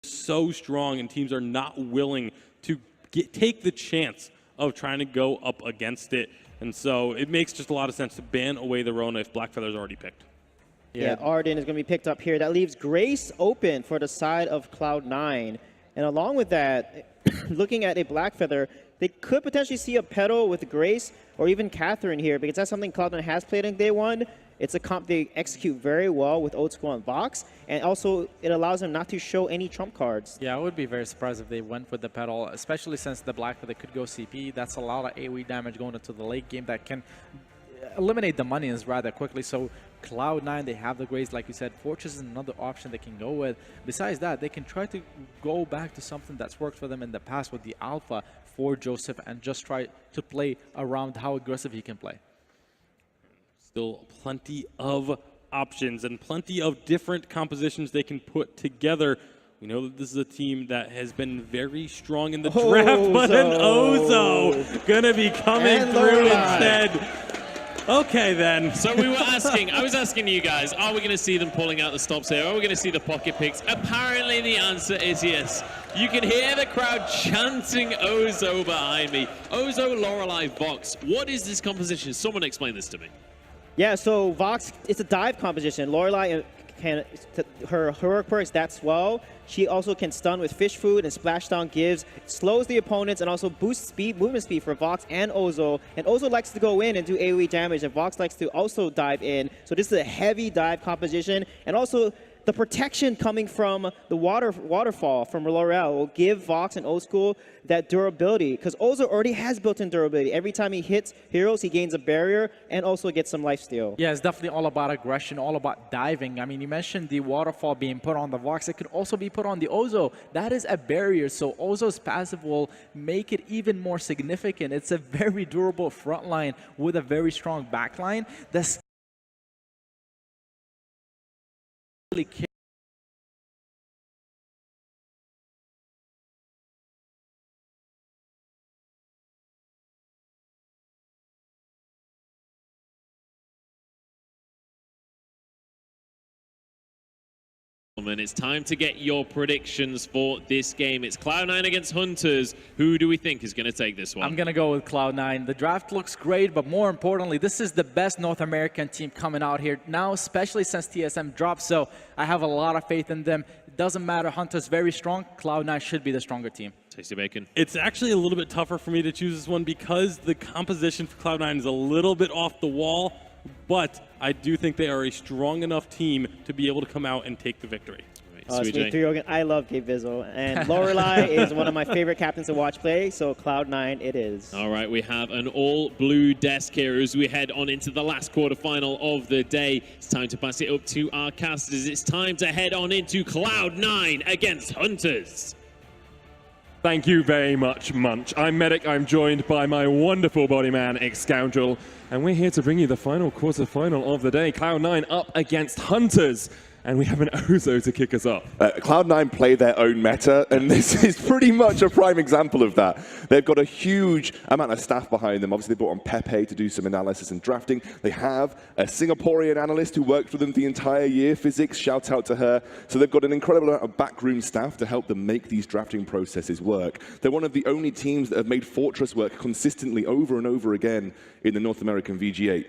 so strong, and teams are not willing to take the chance of trying to go up against it. And so it makes just a lot of sense to ban away the Rona if Blackfeather's already picked. Yeah, Arden is going to be picked up here. That leaves Grace open for the side of Cloud9. And along with that, looking at a Blackfeather, they could potentially see a Petal with Grace or even Catherine here, because that's something Cloud9 has played in day one. It's a comp they execute very well with Old School and Vox, and also it allows them not to show any trump cards. Yeah, I would be very surprised if they went with the Petal, especially since the Blackfeather could go CP. That's a lot of AoE damage going into the late game that can eliminate the minions rather quickly. So Cloud9, they have the Grace, like you said. Fortress is another option they can go with. Besides that, they can try to go back to something that's worked for them in the past with the Alpha for Joseph and just try to play around how aggressive he can play. Still plenty of options and plenty of different compositions they can put together. We know that this is a team that has been very strong in the draft, but an Ozo gonna be coming through instead. Okay, then. So we were asking, I was asking you guys, are we going to see them pulling out the stops here? Are we going to see the pocket picks? Apparently the answer is yes. You can hear the crowd chanting Ozo behind me. Ozo, Lorelei, Vox. What is this composition? Someone explain this to me. Yeah, so Vox, it's a dive composition. Lorelei can, her heroic perks that swell. She also can stun with fish food, and splashdown gives, slows the opponents, and also boosts speed, movement speed for Vox and Ozo. And Ozo likes to go in and do AoE damage, and Vox likes to also dive in. So this is a heavy dive composition, and also the protection coming from the waterfall from L'Oreal will give Vox and Old School that durability, because Ozo already has built-in durability. Every time he hits heroes, he gains a barrier and also gets some lifesteal. Yeah, it's definitely all about aggression, all about diving. I mean, you mentioned the waterfall being put on the Vox. It could also be put on the Ozo. That is a barrier, so Ozo's passive will make it even more significant. It's a very durable front line with a very strong back line. That's really And it's time to get your predictions for this game. It's Cloud9 against Hunters. Who do we think is going to take this one? I'm going to go with Cloud9. The draft looks great, but more importantly, this is the best North American team coming out here now, especially since TSM dropped. So I have a lot of faith in them. It doesn't matter. Hunters very strong. Cloud9 should be the stronger team. Tasty Bacon. It's actually a little bit tougher for me to choose this one because the composition for Cloud9 is a little bit off the wall. But I do think they are a strong enough team to be able to come out and take the victory. I love Gabe Vizzle, and Lorelei is one of my favorite captains to watch play, so Cloud9 it is. All right, we have an all-blue desk here as we head on into the last quarterfinal of the day. It's time to pass it up to our casters. It's time to head on into Cloud9 against Hunters. Thank you very much, Munch. I'm Medic. I'm joined by my wonderful body man, X-Scoundrel, and we're here to bring you the final quarterfinal of the day. Cloud9 up against Hunters, and we have an Ozo to kick us off. Cloud9 play their own meta, and this is pretty much a prime example of that. They've got a huge amount of staff behind them. Obviously, they brought on Pepe to do some analysis and drafting. They have a Singaporean analyst who worked for them the entire year, Physics, shout out to her. So they've got an incredible amount of backroom staff to help them make these drafting processes work. They're one of the only teams that have made Fortress work consistently over and over again in the North American VG8.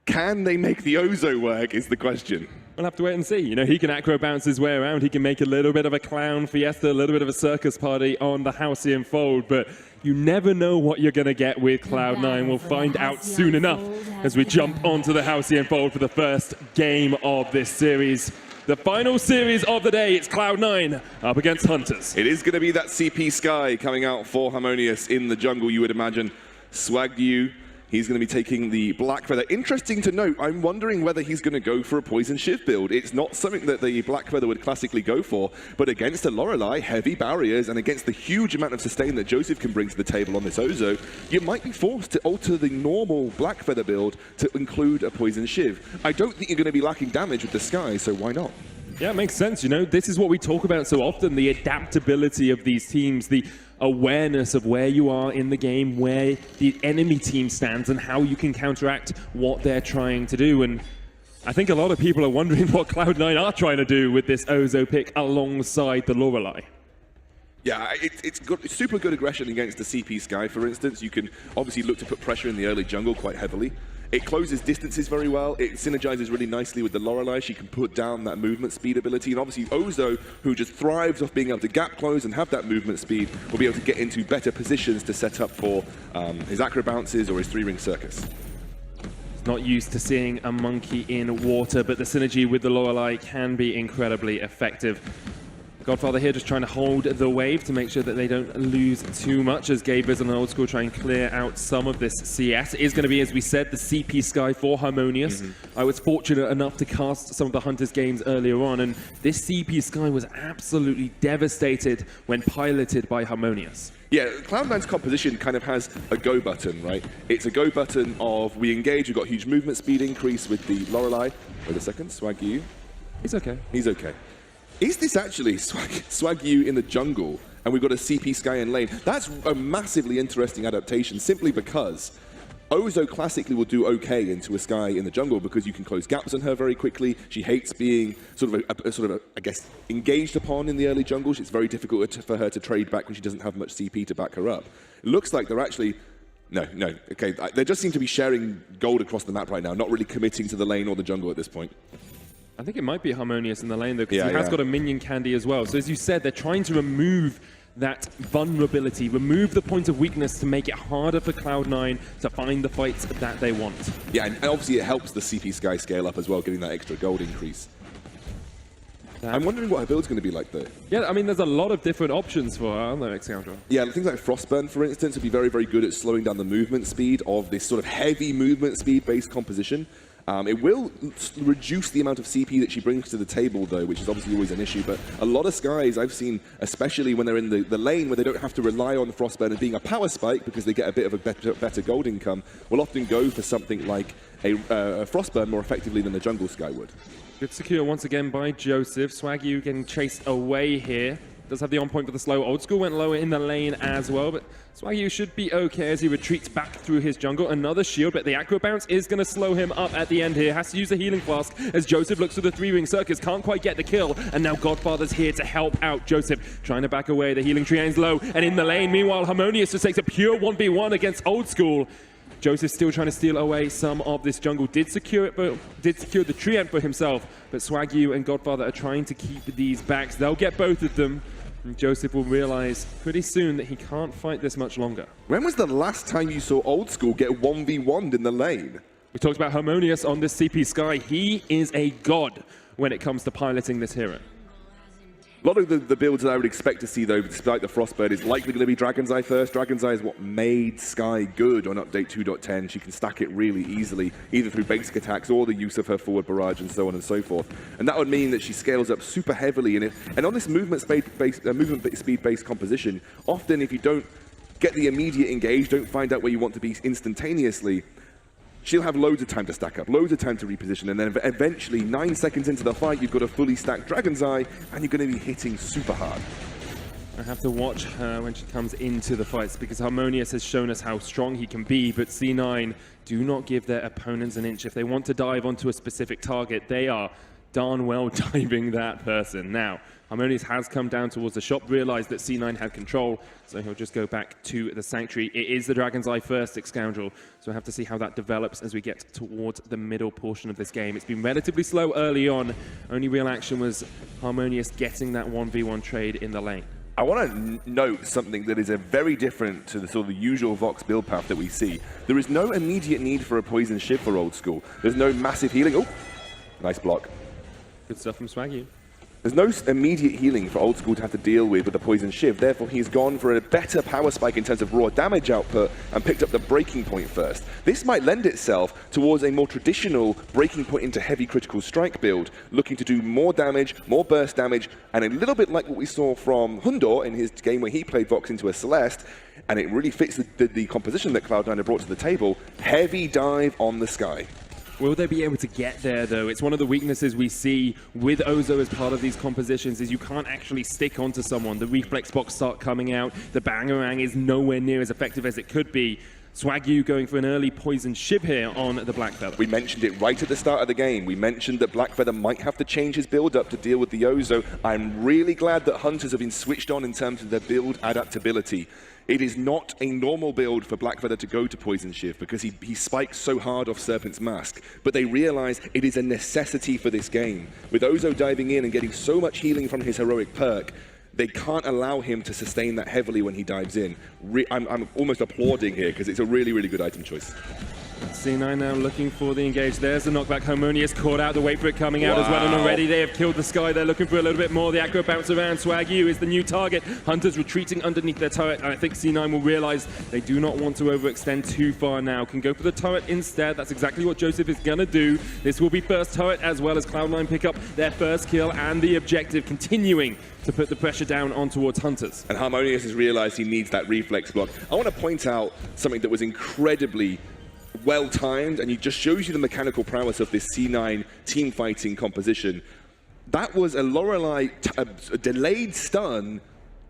Can they make the Ozo work is the question. We'll have to wait and see. You know, he can acro bounce his way around. He can make a little bit of a clown fiesta, a little bit of a circus party on the Halcyon Fold, but you never know what you're going to get with Cloud9. We'll find out soon enough as we jump onto the Halcyon Fold for the first game of this series. The final series of the day, it's Cloud9 up against Hunters. It is going to be that CP Sky coming out for Harmonious in the jungle, you would imagine. Swagyu, he's going to be taking the Blackfeather. Interesting to note, I'm wondering whether he's going to go for a Poison Shiv build. It's not something that the Blackfeather would classically go for, but against a Lorelei, heavy barriers, and against the huge amount of sustain that Joseph can bring to the table on this Ozo, you might be forced to alter the normal Blackfeather build to include a Poison Shiv. I don't think you're going to be lacking damage with the Sky, so why not? Yeah, it makes sense. You know, this is what we talk about so often, the adaptability of these teams, the awareness of where you are in the game, where the enemy team stands, and how you can counteract what they're trying to do. And I think a lot of people are wondering what Cloud9 are trying to do with this Ozo pick alongside the Lorelei. Yeah, it's super good aggression against the CP Sky, for instance. You can obviously look to put pressure in the early jungle quite heavily. It closes distances very well. It synergizes really nicely with the Lorelei. She can put down that movement speed ability. And obviously Ozo, who just thrives off being able to gap close and have that movement speed, will be able to get into better positions to set up for his acro bounces or his 3-ring circus. Not used to seeing a monkey in water, but the synergy with the Lorelei can be incredibly effective. Godfather here just trying to hold the wave to make sure that they don't lose too much as Gabriel's on Old School try and clear out some of this CS. It is going to be, as we said, the CP Sky for Harmonious. I was fortunate enough to cast some of the Hunters games earlier on, and this CP Sky was absolutely devastated when piloted by Harmonious. Yeah, Cloud9's composition kind of has a go button, right? It's a go button of we engage, we've got huge movement speed increase with the Lorelei. Wait a second, Swagyu. He's okay. He's okay. Is this actually Swagyu in the jungle and we've got a CP Sky in lane? That's a massively interesting adaptation simply because Ozo classically will do okay into a Sky in the jungle because you can close gaps on her very quickly. She hates being I guess, engaged upon in the early jungle. It's very difficult for her to trade back when she doesn't have much CP to back her up. It looks like they're actually... No, okay. They just seem to be sharing gold across the map right now, not really committing to the lane or the jungle at this point. I think it might be Harmonious in the lane, though, because he has got a minion candy as well. So as you said, they're trying to remove that vulnerability, remove the point of weakness to make it harder for Cloud9 to find the fights that they want. Yeah, and obviously it helps the CP Sky scale up as well, getting that extra gold increase. I'm wondering what her build's going to be like, though. Yeah, I mean, there's a lot of different options for her, aren't there, Excalibur? Yeah, things like Frostburn, for instance, would be very, very good at slowing down the movement speed of this sort of heavy movement speed-based composition. It will reduce the amount of CP that she brings to the table, though, which is obviously always an issue. But a lot of Skies I've seen, especially when they're in the lane where they don't have to rely on the Frostburn and being a power spike because they get a bit of a better gold income, will often go for something like a Frostburn more effectively than the jungle Sky would. Good secure once again by Joseph. Swagyu getting chased away here. Does have the on point for the slow. Old School went lower in the lane as well, but Swagyu should be okay as he retreats back through his jungle. Another shield, but the acro bounce is going to slow him up at the end here. Has to use the healing flask as Joseph looks for the 3-ring circus. Can't quite get the kill, and now Godfather's here to help out Joseph. Trying to back away. The healing tree ends low, and in the lane, meanwhile, Harmonious just takes a pure 1v1 against Old School. Joseph still trying to steal away some of this jungle. Did secure it, but did secure the treant for himself. But Swagyu and Godfather are trying to keep these backs. They'll get both of them. And Joseph will realize pretty soon that he can't fight this much longer. When was the last time you saw Old School get 1v1'd in the lane? We talked about Harmonious on this CP Sky. He is a god when it comes to piloting this hero. A lot of the builds that I would expect to see, though, despite the Frostbird, is likely going to be Dragon's Eye first. Dragon's Eye is what made Sky good on update 2.10. She can stack it really easily, either through basic attacks or the use of her forward barrage and so on and so forth. And that would mean that she scales up super heavily. And on this movement speed-based composition, often if you don't get the immediate engage, don't find out where you want to be instantaneously, she'll have loads of time to stack up, loads of time to reposition, and then eventually, 9 seconds into the fight, you've got a fully stacked Dragon's Eye, and you're going to be hitting super hard. I have to watch her when she comes into the fights, because Harmonious has shown us how strong he can be, but C9 do not give their opponents an inch. If they want to dive onto a specific target, they are darn well diving that person. Now, Harmonious has come down towards the shop, realized that C9 had control, so he'll just go back to the Sanctuary. It is the Dragon's Eye first, Scoundrel, so we'll have to see how that develops as we get towards the middle portion of this game. It's been relatively slow early on. Only real action was Harmonious getting that 1v1 trade in the lane. I want to note something that is very different to the sort of the usual Vox build path that we see. There is no immediate need for a Poison Shiv for Old School. There's no massive healing. Oh, nice block. Good stuff from Swagyu. There's no immediate healing for Old School to have to deal with the Poison Shiv. Therefore, he's gone for a better power spike in terms of raw damage output and picked up the breaking point first. This might lend itself towards a more traditional breaking point into heavy critical strike build, looking to do more damage, more burst damage, and a little bit like what we saw from Hundor in his game where he played Vox into a Celeste, and it really fits the composition that Cloud9 have brought to the table. Heavy dive on the Sky. Will they be able to get there, though? It's one of the weaknesses we see with Ozo as part of these compositions is you can't actually stick onto someone. The reflex box start coming out. The bangarang is nowhere near as effective as it could be. Swagyu going for an early poison shiv here on the Blackfeather. We mentioned it right at the start of the game. We mentioned that Blackfeather might have to change his build up to deal with the Ozo. I'm really glad that Hunters have been switched on in terms of their build adaptability. It is not a normal build for Blackfeather to go to Poison Shiv because he spikes so hard off Serpent's Mask, but they realize it is a necessity for this game. With Ozo diving in and getting so much healing from his heroic perk, they can't allow him to sustain that heavily when he dives in. I'm almost applauding here because it's a really, really good item choice. C9 now looking for the engage. There's the knockback. Harmonious caught out. The wait for it coming out as well. And already they have killed the Sky. They're looking for a little bit more. The aggro bounce around. Swagyu is the new target. Hunters retreating underneath their turret. And I think C9 will realize they do not want to overextend too far now. Can go for the turret instead. That's exactly what Joseph is going to do. This will be first turret as well as Cloud9 pick up their first kill and the objective continuing to put the pressure down on towards Hunters. And Harmonious has realized he needs that reflex block. I want to point out something that was incredibly well-timed, and it just shows you the mechanical prowess of this C9 team fighting composition. That was a Lorelei a delayed stun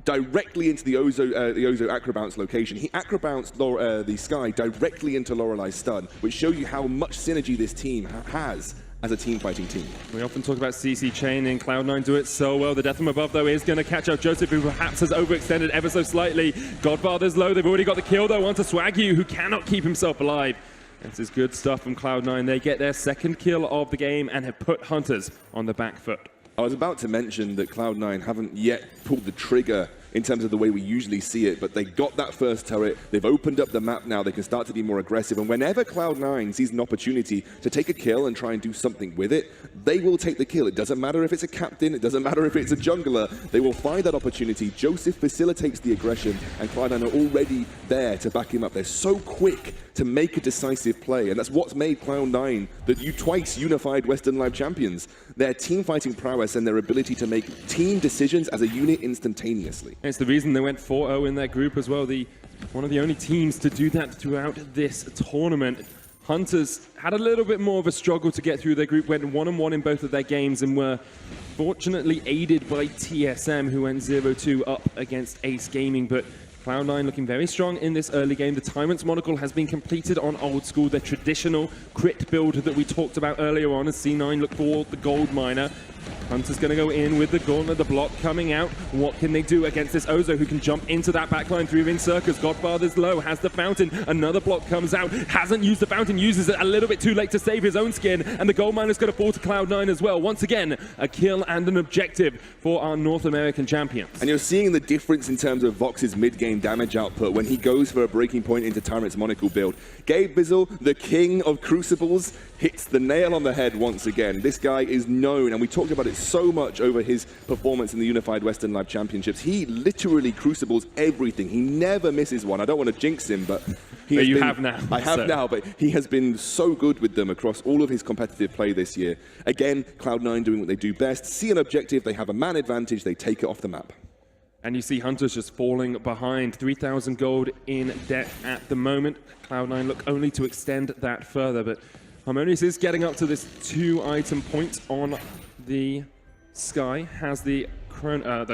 directly into the Ozo acro bounce location. He acro bounced the Sky directly into Lorelei's stun, which shows you how much synergy this team has as a team fighting team. We often talk about CC chaining. Cloud9 do it so well. The death from above, though, is going to catch up Joseph, who perhaps has overextended ever so slightly. Godfather's low. They've already got the kill, though, onto Swagyu, who cannot keep himself alive. This is good stuff from Cloud9. They get their second kill of the game and have put Hunters on the back foot. I was about to mention that Cloud9 haven't yet pulled the trigger in terms of the way we usually see it, but they got that first turret, they've opened up the map now, they can start to be more aggressive, and whenever Cloud9 sees an opportunity to take a kill and try and do something with it, they will take the kill. It doesn't matter if it's a captain, it doesn't matter if it's a jungler, they will find that opportunity. Joseph facilitates the aggression, and Cloud9 are already there to back him up. They're so quick to make a decisive play, and that's what's made Cloud9 the twice unified Western Live champions. Their team fighting prowess and their ability to make team decisions as a unit instantaneously. It's the reason they went 4-0 in their group as well. One of the only teams to do that throughout this tournament. Hunters had a little bit more of a struggle to get through their group, went 1-1 in both of their games and were fortunately aided by TSM, who went 0-2 up against Ace Gaming. But Cloud9 looking very strong in this early game. The Tyrant's Monocle has been completed on Old School, the traditional crit build that we talked about earlier on as C9 look for the Gold Miner. Hunter's going to go in with the Gauntlet, the block coming out. What can they do against this Ozo who can jump into that backline through in Circus? Godfather's low, has the Fountain. Another block comes out, hasn't used the Fountain, uses it a little bit too late to save his own skin. And the Gold Miner's going to fall to Cloud9 as well. Once again, a kill and an objective for our North American champions. And you're seeing the difference in terms of Vox's mid-game damage output when he goes for a breaking point into Tyrant's Monocle build. Gabe Bizzle, the king of Crucibles, hits the nail on the head once again. This guy is known, and we talked about it so much over his performance in the Unified Western Live Championships. He literally crucibles everything. He never misses one. I don't want to jinx him, but you have now. I have now, but he has been so good with them across all of his competitive play this year. Again, Cloud9 doing what they do best. See an objective, they have a man advantage, they take it off the map. And you see Hunters just falling behind. 3,000 gold in debt at the moment. Cloud9 look only to extend that further, but Harmonious is getting up to this 2-item point on the Sky, has the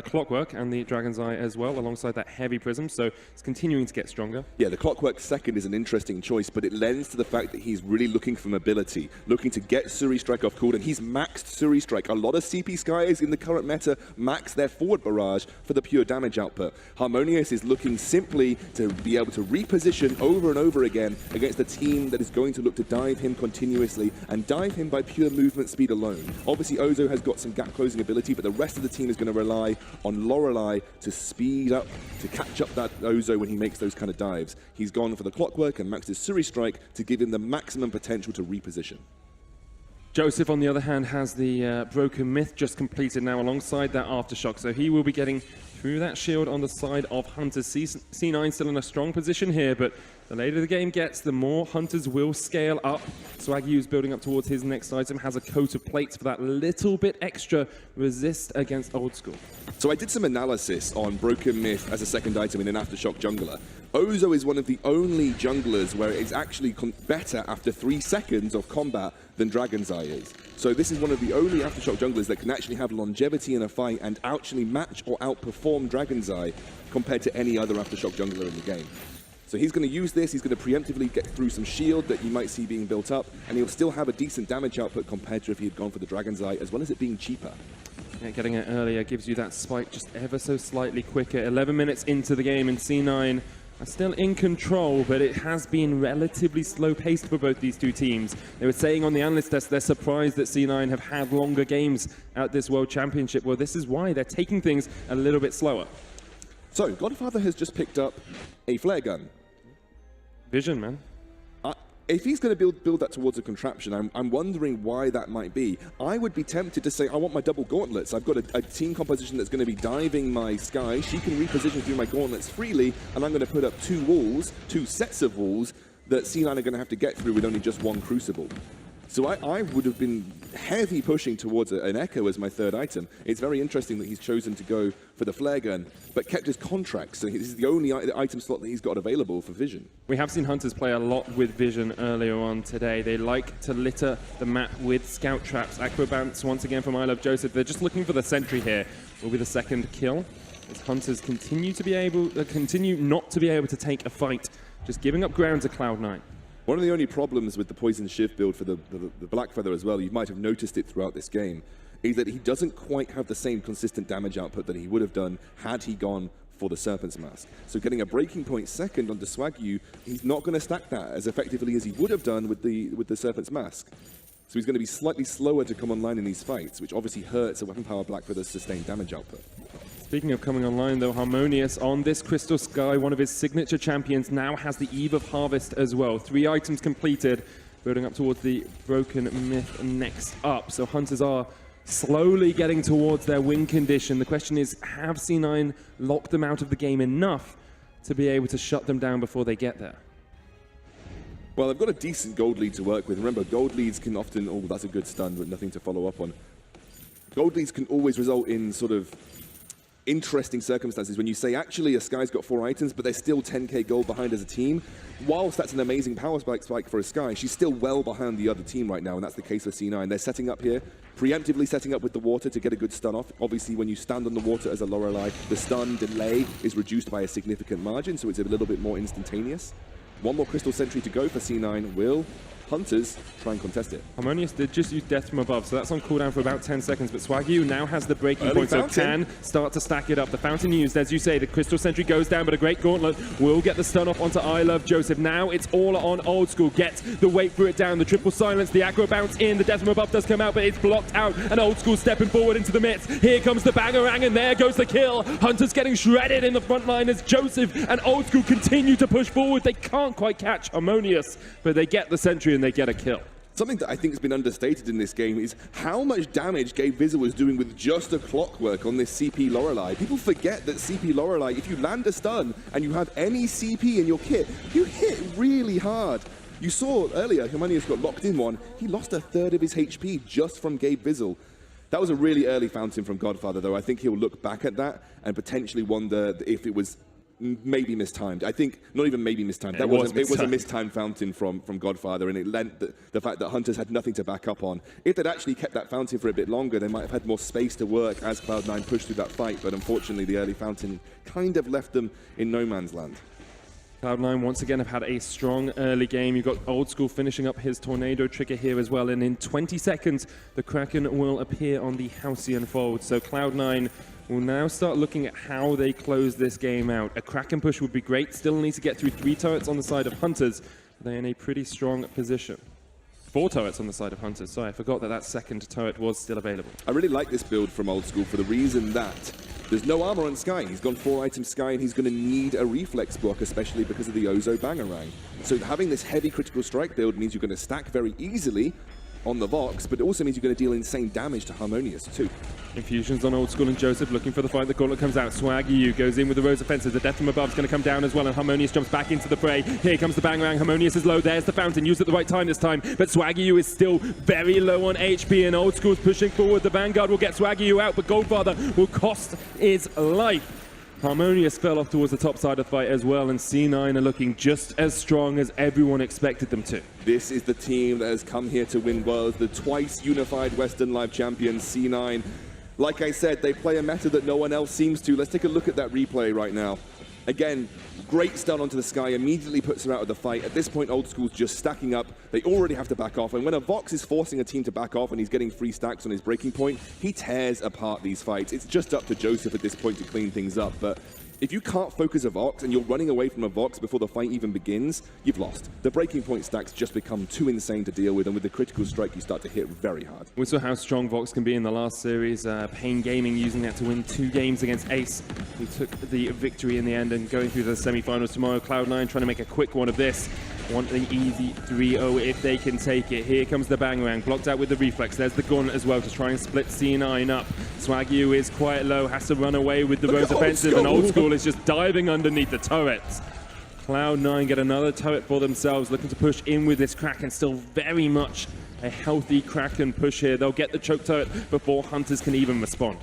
Clockwork and the Dragon's Eye as well, alongside that heavy prism, so it's continuing to get stronger. Yeah, the Clockwork second is an interesting choice, but it lends to the fact that he's really looking for mobility, looking to get Suri Strike off cooldown. He's maxed Suri Strike. A lot of CP Skies in the current meta max their forward barrage for the pure damage output. Harmonious is looking simply to be able to reposition over and over again against a team that is going to look to dive him continuously and dive him by pure movement speed alone. Obviously, Ozo has got some gap closing ability, but the rest of the team is going to rely on Lorelei to speed up, to catch up that Ozo when he makes those kind of dives. He's gone for the Clockwork and maxed his Suri Strike to give him the maximum potential to reposition. Joseph, on the other hand, has the Broken Myth just completed now alongside that Aftershock, so he will be getting through that shield on the side of Hunters. C9 still in a strong position here, but the later the game gets, the more Hunters will scale up. Swagyu is building up towards his next item, has a coat of plates for that little bit extra resist against Old School. So I did some analysis on Broken Myth as a second item in an Aftershock jungler. Ozo is one of the only junglers where it's actually better after 3 seconds of combat than Dragon's Eye is. So this is one of the only Aftershock junglers that can actually have longevity in a fight and actually match or outperform Dragon's Eye compared to any other Aftershock jungler in the game. So he's going to use this, he's going to preemptively get through some shield that you might see being built up, and he'll still have a decent damage output compared to if he had gone for the Dragon's Eye, as well as it being cheaper. Yeah, getting it earlier gives you that spike just ever so slightly quicker. 11 minutes into the game, and C9 are still in control, but it has been relatively slow-paced for both these two teams. They were saying on the analyst test they're surprised that C9 have had longer games at this World Championship. Well, this is why they're taking things a little bit slower. So, Godfather has just picked up a flare gun. Vision, man. If he's going to build that towards a contraption, I'm wondering why that might be. I would be tempted to say, I want my double gauntlets. I've got a team composition that's going to be diving my Sky. She can reposition through my gauntlets freely, and I'm going to put up two sets of walls that C9 are going to have to get through with only just one Crucible. So I would have been heavy pushing towards an Echo as my third item. It's very interesting that he's chosen to go for the flare gun, but kept his contract, so this is the only item slot that he's got available for Vision. We have seen Hunters play a lot with Vision earlier on today. They like to litter the map with scout traps. Acrobats once again from I Love Joseph. They're just looking for the sentry here. Will be the second kill as Hunters continue not to be able to take a fight, just giving up ground to Cloud9. One of the only problems with the Poison Shiv build for the Black Feather as well, you might have noticed it throughout this game, is that he doesn't quite have the same consistent damage output that he would have done had he gone for the Serpent's Mask. So getting a breaking point second onto Swagyu, he's not going to stack that as effectively as he would have done with the Serpent's Mask. So he's going to be slightly slower to come online in these fights, which obviously hurts a Weapon Power Black Feather's sustained damage output. Speaking of coming online, though, Harmonious on this Crystal Sky, one of his signature champions, now has the Eve of Harvest as well. 3 items completed, building up towards the Broken Myth next up. So Hunters are slowly getting towards their win condition. The question is, have C9 locked them out of the game enough to be able to shut them down before they get there? Well, they've got a decent gold lead to work with. Remember, gold leads can often, oh, that's a good stun, but nothing to follow up on. Gold leads can always result in sort of interesting circumstances when you say, actually, a Sky's got 4 items, but they're still 10k gold behind as a team. Whilst that's an amazing power spike for a Sky, she's still well behind the other team right now, and that's the case for C9. They're setting up here, preemptively setting up with the water to get a good stun off. Obviously, when you stand on the water as a Lorelei, the stun delay is reduced by a significant margin, so it's a little bit more instantaneous. One more Crystal Sentry to go for C9. Will Hunters try and contest it? Harmonious did just use Death from Above, so that's on cooldown for about 10 seconds, but Swagyu now has the breaking point, so can start to stack it up. The Fountain used, as you say, the Crystal Sentry goes down, but a great Gauntlet will get the stun off onto I Love Joseph. Now it's all on Old School, gets the weight through it down, the triple silence, the aggro bounce in, the Death from Above does come out, but it's blocked out, and Old School stepping forward into the midst. Here comes the Bangarang, and there goes the kill. Hunters getting shredded in the front line as Joseph and Old School continue to push forward. They can't quite catch Harmonious, but they get the Sentry and they get a kill. Something that I think has been understated in this game is how much damage Gabe Vizor was doing with just a clockwork on this CP Lorelei. People forget that CP Lorelei, if you land a stun and you have any CP in your kit, you hit really hard. You saw earlier, Harmonious got locked in one. He lost 1/3 of his HP just from Gabe Vizor. That was a really early Fountain from Godfather, though. I think he'll look back at that and potentially wonder if it was maybe mistimed. I think not even maybe mistimed. It was a mistimed Fountain from Godfather, and it lent the fact that Hunters had nothing to back up on. If they'd actually kept that Fountain for a bit longer, they might have had more space to work as Cloud9 pushed through that fight, but unfortunately the early Fountain kind of left them in no man's land. Cloud9 once again have had a strong early game. You've got Old School finishing up his Tornado trigger here as well, and in 20 seconds the Kraken will appear on the Halcyon Fold. So Cloud9 will now start looking at how they close this game out. A Kraken push would be great. Still need to get through 3 turrets on the side of Hunters. They're in a pretty strong position. 4 turrets on the side of Hunters. Sorry, I forgot that that second turret was still available. I really like this build from Old School for the reason that there's no armor on Sky. He's gone 4 item Sky, and he's going to need a reflex block, especially because of the Ozo Bangarang. So having this heavy critical strike build means you're going to stack very easily on the Vox, but it also means you're going to deal insane damage to Harmonious too. Infusions on Old School and Joseph looking for the fight. The gauntlet comes out. Swagyu goes in with the Rose Offensive. The Death from Above is going to come down as well, and Harmonious jumps back into the fray. Here comes the Bangarang. Harmonious is low. There's the Fountain, used at the right time this time, but Swagyu is still very low on HP, and Old School's pushing forward. The Vanguard will get Swagyu out, but Goldfather will cost his life. Harmonious fell off towards the top side of the fight as well, and C9 are looking just as strong as everyone expected them to. This is the team that has come here to win Worlds, the twice unified Western Live champions, C9. Like I said, they play a meta that no one else seems to. Let's take a look at that replay right now. Again, great stun onto the Sky, immediately puts her out of the fight. At this point, Old School's just stacking up. They already have to back off, and when a Vox is forcing a team to back off and he's getting 3 stacks on his breaking point, he tears apart these fights. It's just up to Joseph at this point to clean things up, but if you can't focus a Vox and you're running away from a Vox before the fight even begins, you've lost. The breaking point stacks just become too insane to deal with, and with the critical strike, you start to hit very hard. We saw how strong Vox can be in the last series. Pain Gaming using that to win 2 games against Ace, who took the victory in the end and going through the semi-finals tomorrow. Cloud9 trying to make a quick one of this. Want an easy 3-0 if they can take it. Here comes the Bangarang, blocked out with the reflex. There's the gun as well to try and split C9 up. Swagyu is quite low, has to run away with the Rose offensive, and Old School is just diving underneath the turrets. Cloud9 get another turret for themselves, looking to push in with this Kraken. Still very much a healthy Kraken push here. They'll get the choke turret before Hunters can even respond.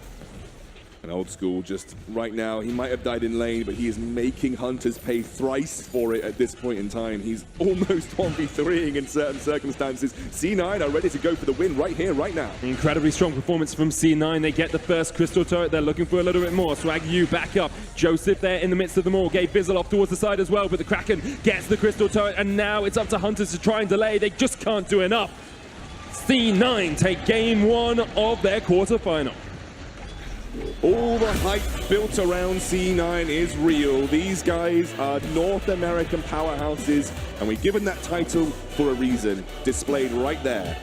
And Old School just right now, he might have died in lane, but he is making Hunters pay thrice for it at this point in time. He's almost 1v3ing in certain circumstances. C9 are ready to go for the win right here, right now. Incredibly strong performance from C9. They get the first crystal turret. They're looking for a little bit more. Swagyu back up. Joseph there in the midst of them all. Gave Bizzle off towards the side as well, but the Kraken gets the crystal turret, and now it's up to Hunters to try and delay. They just can't do enough. C9 take game 1 of their quarterfinal. All the hype built around C9 is real. These guys are North American powerhouses, and we're given that title for a reason, displayed right there.